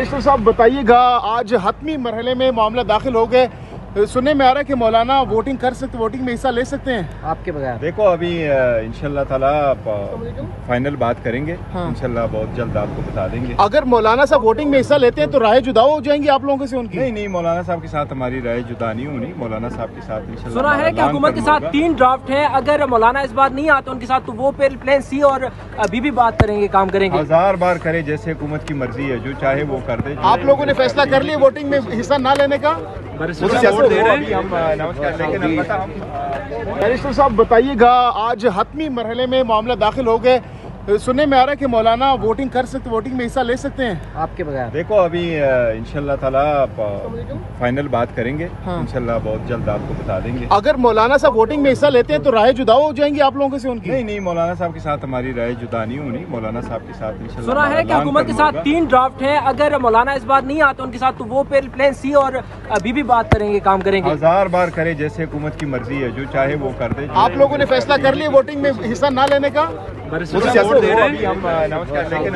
Barrister साहब बताइएगा, आज हतमी मरहले में मामला दाखिल हो गए। सुनने में आ रहा है कि मौलाना वोटिंग में हिस्सा ले सकते हैं आपके बगैर। देखो अभी इंशाल्लाह ताला फाइनल बात करेंगे। हाँ। इंशाल्लाह बहुत जल्द आपको बता देंगे। अगर मौलाना साहब वोटिंग में हिस्सा लेते हैं तो राय जुदा हो जाएंगी आप लोगों से उनकी? नहीं, मौलाना साहब के साथ हमारी राय जुदा नहीं होनी। मौलाना साहब के साथ इंशाल्लाह सुना है कि हुकूमत के साथ 3 ड्राफ्ट हैं, अगर मौलाना इस बार नहीं आते उनके साथ तो वो प्लान सी और अभी भी बात करेंगे, काम करेंगे। 1000 बार करे, जैसे हुकूमत की मर्जी है, जो चाहे वो कर दे। आप लोगों ने फैसला कर लिया वोटिंग में हिस्सा ना लेने का? बैरिस्टर साहब बताइएगा, आज हतमी मरहले में मामला दाखिल हो गए। सुनने में आ रहा है कि मौलाना वोटिंग में हिस्सा ले सकते हैं आपके बगैर। देखो अभी इंशाल्लाह ताला फाइनल बात करेंगे। हाँ। इंशाल्लाह बहुत जल्द आपको बता देंगे। अगर मौलाना साहब वोटिंग में हिस्सा लेते हैं तो राय जुदा हो जाएंगी आप लोगों से उनकी? नहीं, मौलाना साहब के साथ हमारी राय जुदा नहीं होनी। मौलाना साहब के साथ इंशाल्लाह सुना है कि हुकूमत के साथ 3 ड्राफ्ट हैं, अगर मौलाना इस बार नहीं आते उनके साथ तो वो प्लान सी और अभी भी बात करेंगे, काम करेंगे। 1000 बार करे, जैसे हुकूमत की मर्जी है, जो चाहे वो कर दे। आप लोगों ने फैसला कर लिया वोटिंग में हिस्सा ना लेने का? अभी हम अनाउंस कर लेंगे।